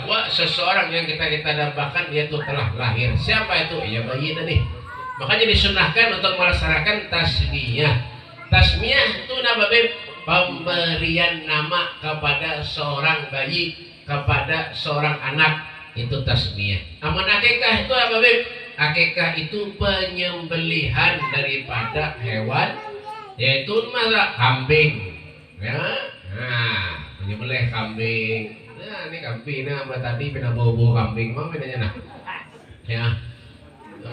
bahwa seseorang yang kita dambakan dia itu telah lahir. Siapa itu? Ya bayi tadi. Makanya disunahkan untuk melaksanakan tasmiyah. Tasmiyah itu pemberian nama kepada seorang bayi, kepada seorang anak, itu tasmiyah. Amun akikah itu apa Beb? Akikah itu penyembelihan daripada hewan, yaitu masalah kambing. Ya, nah, menyembelih kambing. Nah, ini kambing, nah, tadi pernah bau kambing, mau bedanya nah? Ya,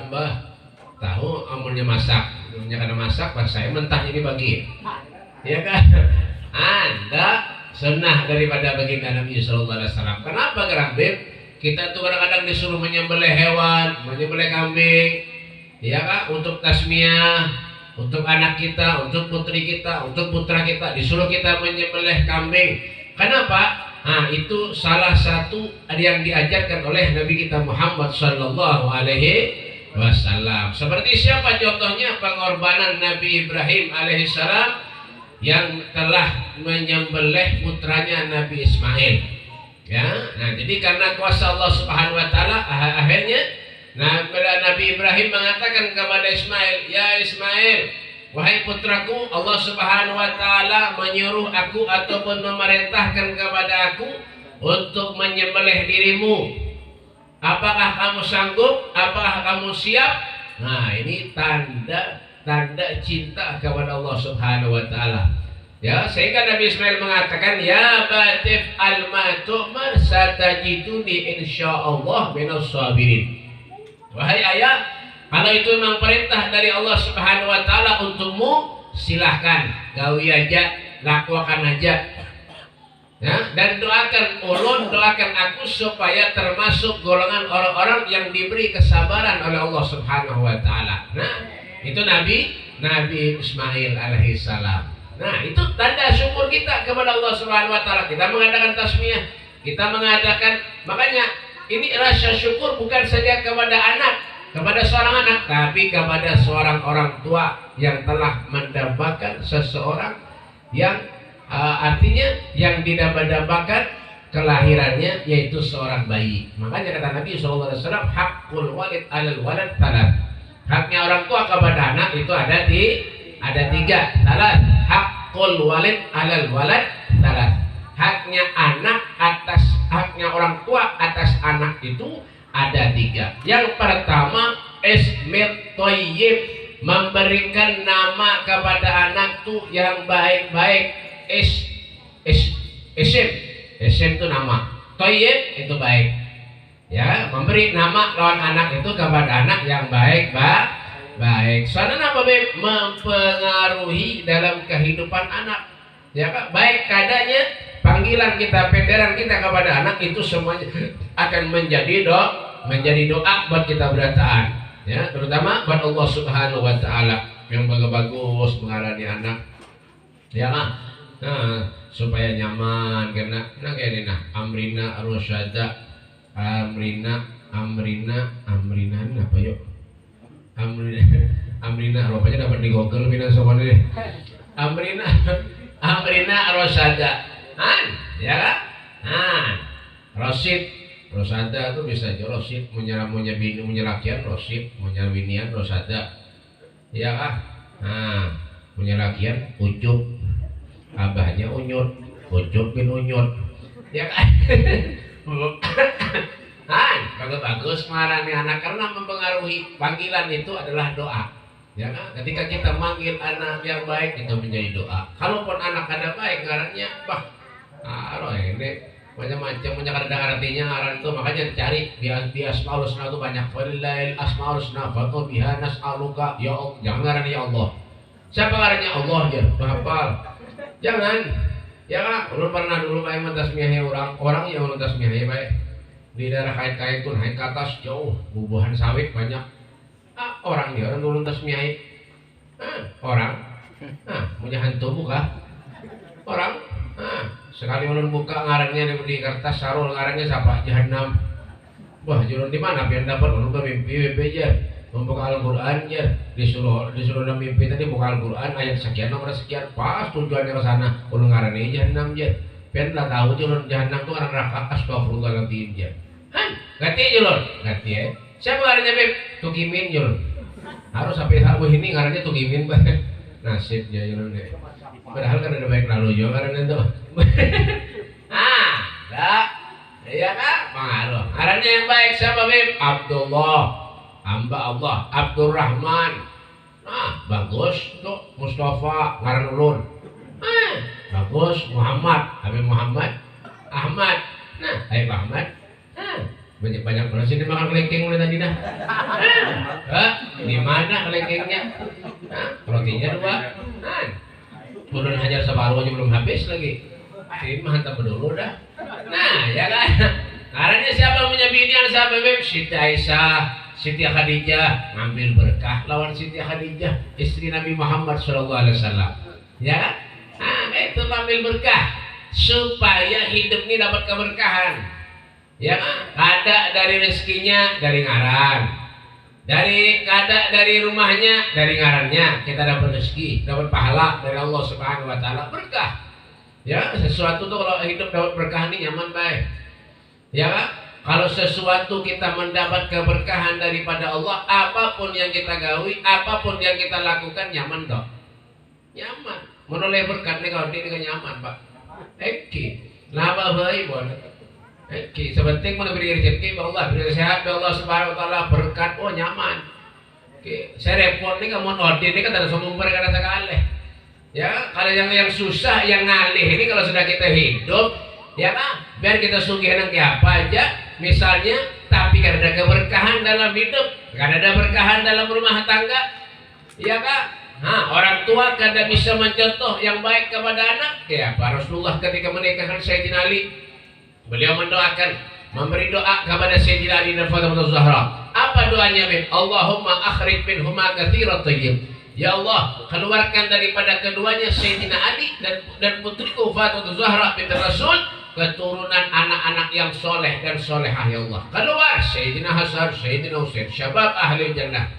Mbah tahu amunnya masak, amunnya karena masak, pas saya mentah jadi bagi, ya kan? Anda sunnah daripada baginda Nabi Sallallahu Alaihi Wasallam. Kenapa Beb? Kita tuh kadang-kadang disuruh menyembelih hewan, menyembelih kambing, ya kan? Untuk tasmiyah, untuk anak kita, untuk putri kita, untuk putra kita, disuruh kita menyembelih kambing. Kenapa? Nah, itu salah satu yang diajarkan oleh Nabi kita Muhammad Sallallahu Alaihi Wasallam. Seperti siapa contohnya? Pengorbanan Nabi Ibrahim alaihissalam yang telah menyembelih putranya Nabi Ismail. Ya, nah jadi karena kuasa Allah Subhanahu Wa Taala akhirnya, nah Nabi Ibrahim mengatakan kepada Ismail, ya Ismail, wahai putraku, Allah Subhanahu Wa Taala menyuruh aku ataupun memerintahkan kepada aku untuk menyembelih dirimu. Apakah kamu sanggup? Apakah kamu siap? Nah ini tanda cinta kepada Allah Subhanahu Wa Taala. Ya, sehingga Nabi Ismail mengatakan, ya batif al-matumar satajiduni insyaallah minas sabirin. Wahai ayah, kalau itu memang perintah dari Allah Subhanahu Wa Taala untukmu, silahkan gawi aja, lakukan aja. Ya, dan doakan ulun, doakan aku supaya termasuk golongan orang-orang yang diberi kesabaran oleh Allah Subhanahu Wa Taala. Nah, itu Nabi Ismail alaihissalam. Nah, itu tanda syukur kita kepada Allah Subhanahu Wa Taala. Kita mengadakan tasmiyah, kita mengadakan, makanya ini rasa syukur bukan saja kepada anak, kepada seorang anak, tapi kepada seorang orang tua yang telah mendambakan seseorang yang artinya yang didamba-dambakan kelahirannya, yaitu seorang bayi. Makanya kata Nabi SAW, hakul walid alal walad talat. Haknya orang tua kepada anak itu ada tiga. Talat, hakul walid alal walad talat. Haknya orang tua atas anak itu ada tiga. Yang pertama, ismit thayyib, memberikan nama kepada anak tuh yang baik-baik. Isim itu nama, thayyib itu baik. Ya, memberi nama lawan anak itu kepada anak yang baik. Soalnya apa Beb? Mempengaruhi dalam kehidupan anak. Ya kan? Baik kadanya panggilan kita, penderan kita kepada anak itu semuanya akan menjadi doa buat kita berataan. Ya, terutama buat Allah Subhanahu Wa Taala yang bagus mengarani anak. Ya kan? Nah, supaya nyaman karena kayak ini nah, Amrina Rosyada, Amrina ini apa yuk? Amrina rupanya dapat di Google bina sopan ini. Amrina Rosyada. Ya kan? Rosada itu bisa aja Rosid, munyalakian Rosid, munyalwinian Rosada. Ya kan? Munyalakian Ucup, abahnya Unyut, Ucup bin Unyut. Ya kan? Bagus marah nih anak karena mempengaruhi panggilan itu adalah doa. Ya kan? Ketika kita manggil anak yang baik itu menjadi doa. Kalaupun anak ada baik ngarannya, ini macam-macam punya kadang artinya ngaran itu, makanya dicari di asmaul husna itu banyak. Walillail asmaul husna fad'u biha nas'aluka ya Allah. Jangan ngaran ya Allah. Siapa ngarannya Allah aja, hafal. Jangan. Ya kan? Ulun pernah dulu bae mentasmiahi orang yang ulun tasmiahi bae. Di daerah kait-kait pun naik ke atas jauh, bubuhan sawit banyak. Orang dulu tasmiahi. Orang. Punya hantu buka. Orang. Sekali ulun buka ngarannya di kertas sarul ngarannya siapa? Jahannam. Wah, julun di mana biar dapat ulun mimpi aja. Membuka Al-Qur'an aja. Disuruh mimpi tadi buka Al-Qur'an ayat sekian nomor sekian. Pas tujuannya ke sana ulun ngarannya Jahannam aja. Pian lah tahu julun jahanam tuh orang neraka astagfirullahaladzim dia. Han, ganti julun, ganti ya. Siapa ngarannya Beb? Tukimin julun. Harus sampai sabu ini ngarannya Tukimin banget. Nasib dia julun deh. Padahal kan ada baik lalu juga ngarannya tuh. Dah. Iya kan? Pengaruh. Ngarannya yang baik siapa Beb? Abdullah. Hamba Allah. Abdurrahman. Nah, bagus tuh Mustafa ngaran ulun. Bagus Muhammad, Habib Muhammad, Ahmad. Nah, Habib Ahmad. Banyak orang sini makan kelengkeng mulai tadi dah. Di mana kelengkengnya? Rotinya 2. Ulun hajar separuh aja belum habis lagi. Sini mah hantam dulu dah. Nah, ya kan. Karena siapa punya binian siapa Beb? Siti Aisyah, Siti Khadijah, ngambil berkah lawan Siti Khadijah, istri Nabi Muhammad SAW. Ya kan? Itu ambil berkah supaya hidup ini dapat keberkahan. Ya kan? Kada dari rezekinya dari ngaran, kada dari rumahnya dari ngarannya kita dapat rezeki, dapat pahala dari Allah Subhanahu Wa Taala, berkah. Ya, sesuatu tuh kalau hidup dapat berkah ini nyaman baik. Ya kan? Kalau sesuatu kita mendapat keberkahan daripada Allah, apapun yang kita gawi, apapun yang kita lakukan nyaman dong. Nyaman. Menoleh berkat ni kalau dia nyaman Pak. Eki, laba baik boleh. Eki, sebenting mana beri rezeki, Allah beri sehat, Allah Subhanahu Wa Taala berkat, oh nyaman. Oke, saya repot ni kamu order ni kan ada sumber kada sekali. Ya, kalau yang susah, yang ngalih ini kalau sudah kita hidup, ya kan, biar kita sugih nang apa aja, misalnya, tapi kada ada keberkahan dalam hidup, kada ada berkahan dalam rumah tangga, ya kan? Orang tua kada bisa mencontoh yang baik kepada anak. Ya, Rasulullah ketika menikahkan Sayyidina Ali, beliau mendoakan, memberi doa kepada Sayyidina Ali dan Fatimah Zahra. Apa doanya, Beb? Allahumma akhrij minhuma katsiran thayyib. Ya Allah, keluarkan daripada keduanya Sayyidina Ali dan putriku Fatimah Zahra binti Rasul keturunan anak-anak yang soleh dan solehah ya Allah. Keluar Sayyidina Hasan, Sayyidina Husain, syabab ahli jannah,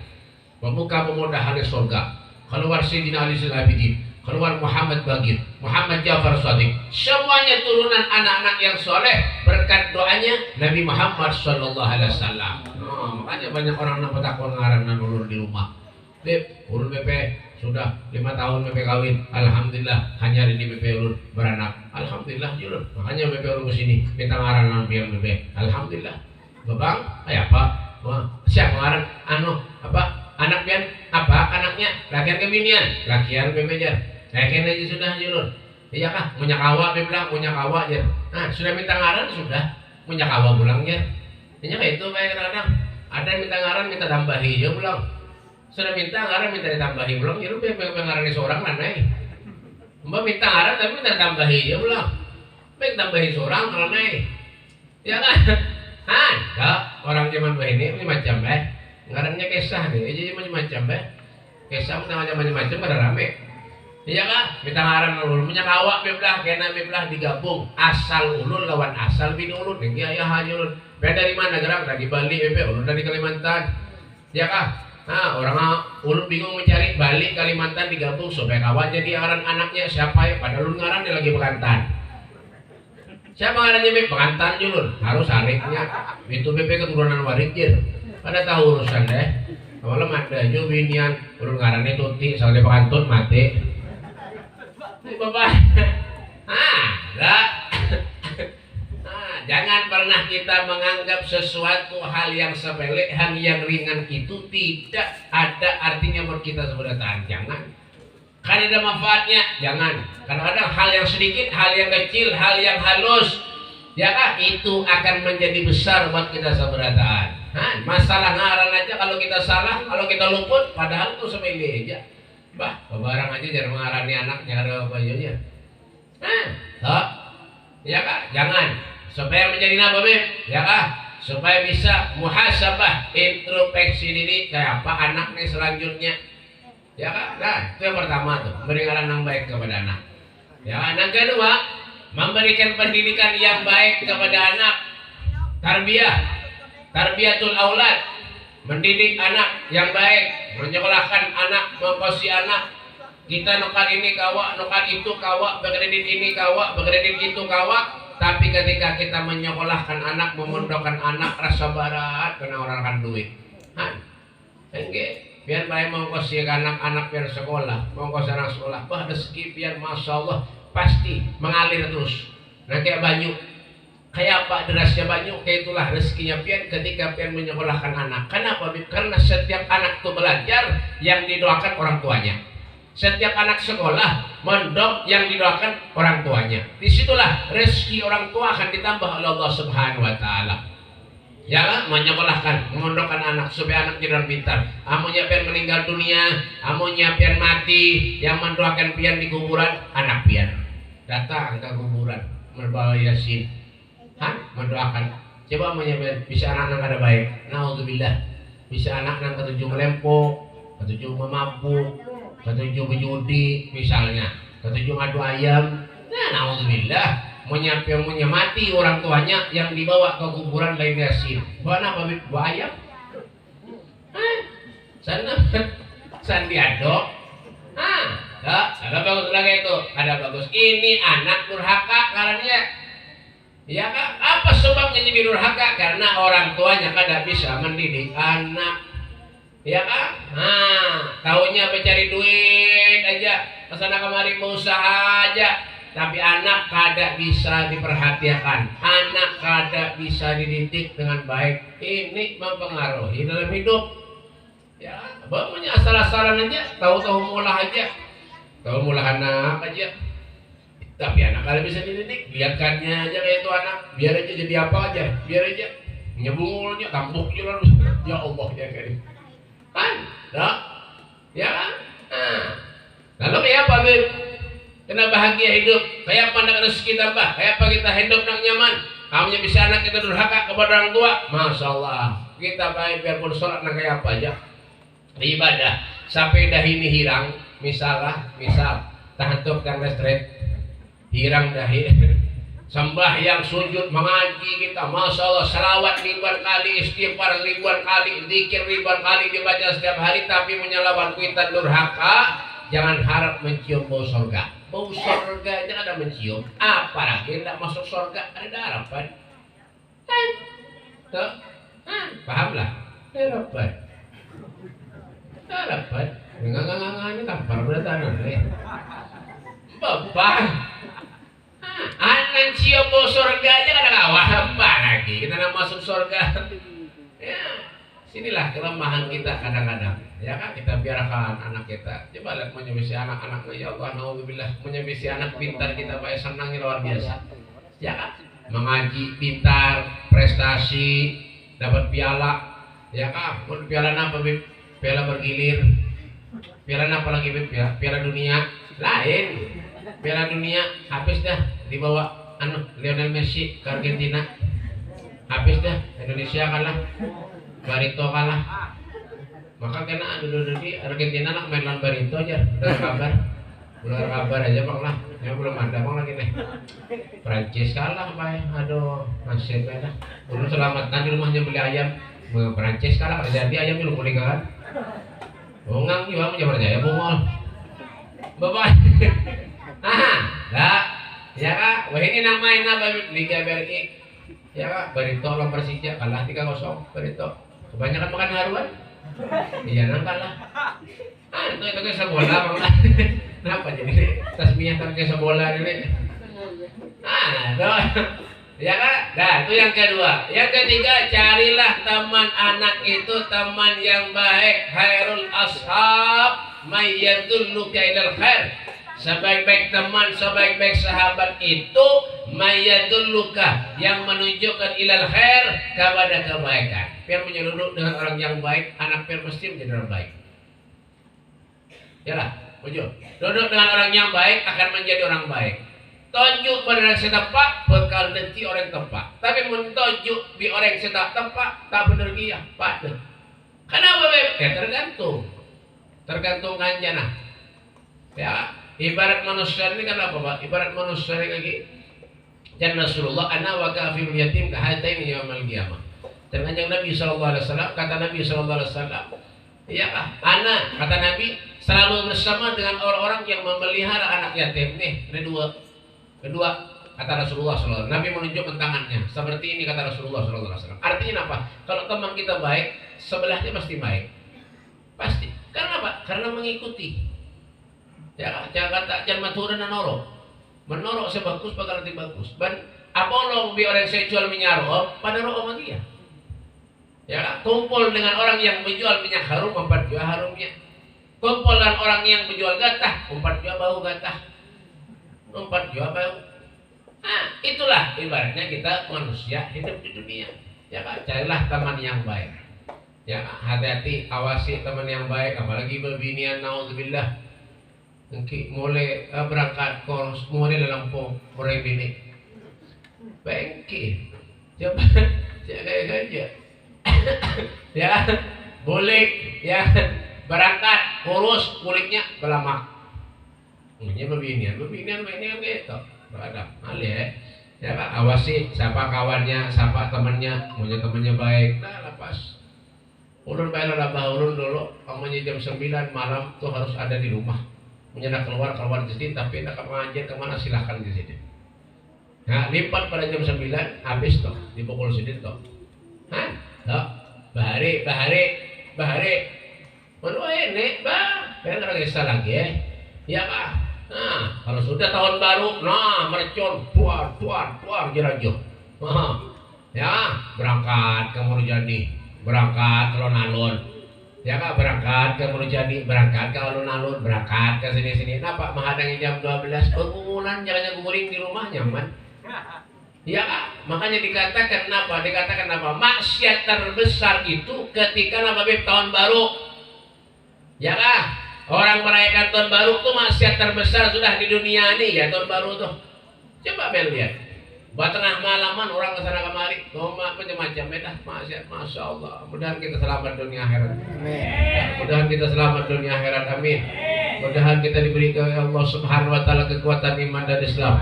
pemuka-pemuda ahli surga. Keluar Sayyidina Ali Abidin, keluar Muhammad Bagir, Muhammad Ja'far Shadiq, semuanya turunan anak-anak yang soleh berkat doanya Nabi Muhammad SAW. Makanya banyak orang nampak takwa ngaranan ulur di rumah. Beb, ulur BP sudah 5 tahun BP kawin, alhamdulillah hanya hari ini BP ulur beranak, alhamdulillah julur. Makanya BP ulur kesini minta ngaranan biar BP, alhamdulillah. Babang, apa? Wah, siapa ngaran? Anak pian apa anaknya? Lakian ke binian, lakian bebejar. Lakian aja sudah julur. Iya kah? Punya kawa bilang punya kawa aja. Nah, sudah minta ngaran sudah punya kawa pulang ya. Ini kayak itu kayak kadang-kadang ada yang minta ngaran minta tambahi ya pulang. Sudah minta ngaran minta ditambahi pulang. Ya lu ngaran seorang lah naik. Mbak minta ngaran tapi minta tambahi ya pulang. Baik tambahi seorang lah naik. Ya kan? Enggak, orang zaman ini macam ngarannya kisah deh, jadi macam-macam kisah macam-macam pada rame. Iya kan? Minta ngaran ulun, punya kawak bebelah, kena bebelah digabung, asal ulun lawan asal bini ulun, ya aja ulun. Beda dari mana gerak? Lagi Bali bebe, ulun dari Kalimantan. Iya kan? Nah, orang ulun bingung mencari balik Kalimantan digabung supaya kawak jadi ngaran anaknya siapa ya? Padahal ulun ngaran dia lagi Bekantan. Siapa ngarannya bebe? Bekantan ulun, harus hariknya. Itu bebe keturunan Warijir. Pada tahu urusan deh. Malam ada juga binian urun ngarannya tuti soalnya pekantun mati. Bapak. Jangan pernah kita menganggap sesuatu hal yang sepele, hal yang ringan itu tidak ada artinya buat kita sebenarnya. Jangan. Kan ada manfaatnya. Jangan. Kadang-kadang hal yang sedikit, hal yang kecil, hal yang halus, ya kan? Itu akan menjadi besar buat kita sebenarnya. Masalah ngaran aja kalau kita salah, kalau kita luput, padahal itu sepele aja. Bah, barang aja jangan mengarani anaknya ada bajunya. Ya kak, jangan. Supaya menjadi apa Beb? Ya kak, supaya bisa muhasabah, introspeksi diri kayak apa anaknya selanjutnya. Ya kak, nah itu yang pertama tuh, memberi ngaran yang baik kepada anak. Ya kan, yang kedua, memberikan pendidikan yang baik kepada anak. Tarbiyatul aulad, mendidik anak yang baik, menyekolahkan anak, mengkosi anak. Kita nukan ini kawa, nukan itu kawa, berkredit ini kawa, berkredit itu kawa. Tapi ketika kita menyekolahkan anak, memondokkan anak, rasa berat karena orang kan duit. Enggak, biar baik mau kasih anak-anak biar sekolah, mau kasih anak sekolah, bah rezeki biar masya Allah pasti mengalir terus. Nah kayak banyu, kayak apa derasnya banyu, kayak itulah rezekinya pian ketika pian menyekolahkan anak. Kenapa? Karena setiap anak itu belajar yang didoakan orang tuanya. Setiap anak sekolah, mondok yang didoakan orang tuanya. Disitulah rezeki orang tua akan ditambah oleh Allah Subhanahu Wa Taala. Ya, menyekolahkan, memondokkan anak supaya anak jadi orang pintar. Amunya pian meninggal dunia, amunya pian mati, yang mendoakan pian di kuburan anak pian. Datang ke kuburan, membawa yasin, mendoakan. Coba amunya pian bisa anak-anak ada baik. Naudzubillah, bisa anak-anak ketujuh melempok, ketujuh memabuk, ketujuh berjudi misalnya, ketujuh ngadu ayam. Nah, naudzubillah, punya mati orang tuanya yang dibawa ke kuburan lain yasin. Bawa apa? Bawa ayam. Sana sandiado. Ada bagus lagi itu, ada bagus. Ini anak durhaka karena ya kak, apa sebabnya jadi durhaka? Karena orang tuanya kada bisa mendidik anak. Ya kan? Taunya mencari duit aja, kesana kemari berusaha aja, tapi anak kada bisa diperhatikan, anak kada bisa dididik dengan baik. Ini mempengaruhi dalam hidup. Ya, bapaknya asal-asalan aja, tahu-tahu mulah aja, tahu mulah anak aja. Tapi anak kada bisa dididik, lihatkannya aja kayak itu anak, biar aja jadi apa aja, biar aja nyebungulnya, tampuknya lalu, ya Allah ya kayak. Ya kan? Lalu kayak apa Beb? Kena bahagia hidup, kayak apa nak rezeki tambah, kayak apa kita hidup nak nyaman. Kamunya bisa anak kita durhaka kepada orang tua, masya Allah. Kita baik biarpun sholat nak kayak apa aja, ibadah sampai dah ini hirang, misal tahan tuh kan listrik, hirang dah sembahyang sujud mengaji kita, masya Allah, salawat ribuan kali, istighfar ribuan kali, zikir ribuan kali dibaca setiap hari, tapi menyelawan kuitan durhaka, jangan harap mencium bau surga. Bau surga aja ada mencium, apalagi tidak masuk surga, ada harapan. Tuh, pahamlah, harapan, nggak tampar bertanah, bapak. Anak cium bau surga aja kadang apa lagi kita nak masuk surga. Ya, sinilah kelemahan kita kadang-kadang. Ya kan, kita biarkan anak kita. Coba lihat menyebisi anak-anaknya, ya Allah, naudzubillah, menyebisi anak pintar kita baik senangnya luar biasa. Ya kan, mengaji pintar, prestasi, dapat piala. Ya kan, piala apa Bib? Piala bergilir. Piala apa lagi Bib? Ya, piala dunia. Lain. Piala dunia habis dah dibawa Lionel Messi ke Argentina, habis dah Indonesia kalah, Barito kalah, maka kena dulu di Argentina nak main lawan Barito aja, udah kabar aja bang lah, ya belum ada bang lagi nih, Prancis kalah bay, aduh nasibnya dah, dulu selamatan di rumahnya beli ayam, Prancis kalah, kalau jadi ayam belum boleh kan, bongang juga mau percaya bungol, bapak. Ya kak, wah ini namanya apa Liga BRI, ya kak, Barito lawan Persija kalah 3-0 Barito, kebanyakan makan haruan, iya nang kalah, itu kayak sebola bang, kenapa jadi tasmiyah kayak sebola ini, ya kak, nah itu yang kedua, yang ketiga carilah teman anak itu teman yang baik, khairul ashab mayyadulluka ilal khair. Sebaik-baik teman, sebaik-baik sahabat itu mayyadulluka, yang menunjukkan ilal khair, kepada kebaikan. Biar menyeluduk dengan orang yang baik, anak biar mesti menjadi orang baik. Yalah, ujung. Duduk dengan orang yang baik akan menjadi orang baik. Tunjuk pada orang setepak, bekal nanti orang tepak. Tapi mentunjuk di orang setepak, tak benar dia, pada. Kenapa Beb? Ya tergantung kanjana. Ya. Ibarat manusia ini kan apa Pak? Ibarat manusia ini lagi dan Rasulullah ana wa kafirul yatim kahataini yaumil qiyamah. Dan kanjeng Nabi sallallahu alaihi wasallam, kata Nabi sallallahu alaihi wasallam, Iya kah? Anak, kata Nabi, selalu bersama dengan orang-orang yang memelihara anak yatim. Nih, ini dua. Kedua, kata Rasulullah SAW. Nabi menunjukkan tangannya. Seperti ini kata Rasulullah SAW. Artinya apa? Kalau teman kita baik, sebelahnya pasti baik. Pasti. Karena apa? Karena mengikuti. Ya, jangan kata jangan maturan norok. Menorok sebagus bakal nanti bagus. Dan apolong bi orang jual minyak roh, pada roh sama dia. Ya, kumpul dengan orang yang menjual minyak harum, empat juga harumnya. Kumpul dengan orang yang menjual gatah, empat juga bau gatah, empat juga bau. Itulah ibaratnya kita manusia hidup di dunia. Ya Kak, carilah teman yang baik. Ya, hati-hati, awasi teman yang baik, apalagi berbinian, naudzubillah. Mungkin mulai berangkat kos, mulai Lampung, mulai bini. Bengki, coba jaga aja. Ya, boleh ya berangkat kurus kulitnya belamak. Ini beginian ini gitu. Beradab, ya. Ya Pak, awasi siapa kawannya, siapa temannya, punya temannya baik. Nah, lepas. Ulun bayar ulun dulu, kamunya jam 9 malam tuh harus ada di rumah. Punya nak keluar di sini, tapi nak mengajar kemana silahkan di sini. Nah, lipat pada jam 9 habis tuh, dipukul sini tuh. Hah? Tuh, bahari. Menurut ini, kan orang kisah lagi ya. Iya Pak. Nah, kalau sudah tahun baru, nah mercon, tuar, jerajo. Ya, berangkat ke Murjani, berangkat ke alun-alun. Ya Kak, berangkat ke Murjani, berangkat ke alun-alun, berangkat ke sini-sini. Nah Pak, menghadangi jam 12, pengumuman jangan guling di rumah nyaman. Ya Kak, makanya dikatakan apa? Maksiat terbesar itu ketika tahun baru. Ya Kak, orang merayakan tahun baru tuh maksiat terbesar sudah di dunia ini ya tahun baru tuh. Coba lihat. Buat tengah malaman orang kesana kemari, macam-macam dah maksiat, masya Allah. Mudahan kita selamat dunia akhirat. Amin. Mudahan kita selamat dunia akhirat. Amin. Mudahan kita diberi oleh Allah Subhanahu Wa Taala kekuatan iman dan Islam.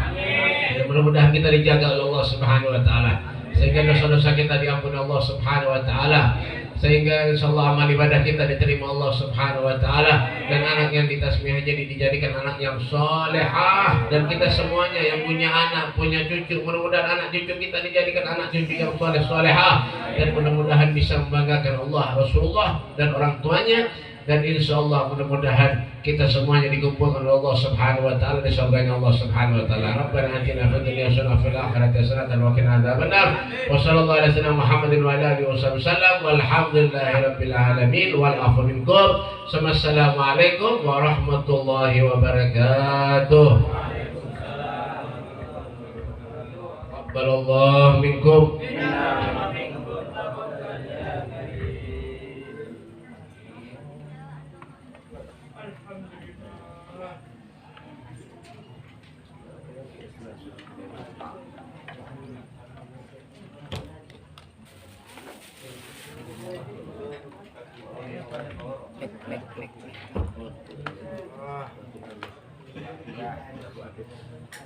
Mudah-mudahan kita dijaga oleh Allah Subhanahu Wa Taala sehingga dosa-dosa kita diampuni Allah Subhanahu Wa Taala, sehingga insyaallah amal ibadah kita diterima Allah Subhanahu Wa Taala, dan anak yang ditasmiyah jadi dijadikan anak yang solehah, dan kita semuanya yang punya anak, punya cucu, mudah-mudahan anak cucu kita dijadikan anak cucu yang solehah, dan mudah-mudahan bisa membanggakan Allah, Rasulullah, dan orang tuanya. Dan insyaallah mudah-mudahan kita semuanya dikumpulkan oleh Allah Subhanahu Wa Taala di surganya Allah Subhanahu Wa Taala. Rabbana atina fid dunya hasanah wa fil akhirati hasanah wa qina adzabannar. Wa sallallahu alaihi wasallam Muhammadin wa ala alihi wasallam. Walhamdulillahirabbil alamin wal afu minkum. Assalamualaikum warahmatullahi wabarakatuh. Qabbalallahu minkum.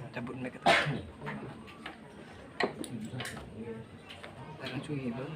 Cabut mereka tangan cuy bang.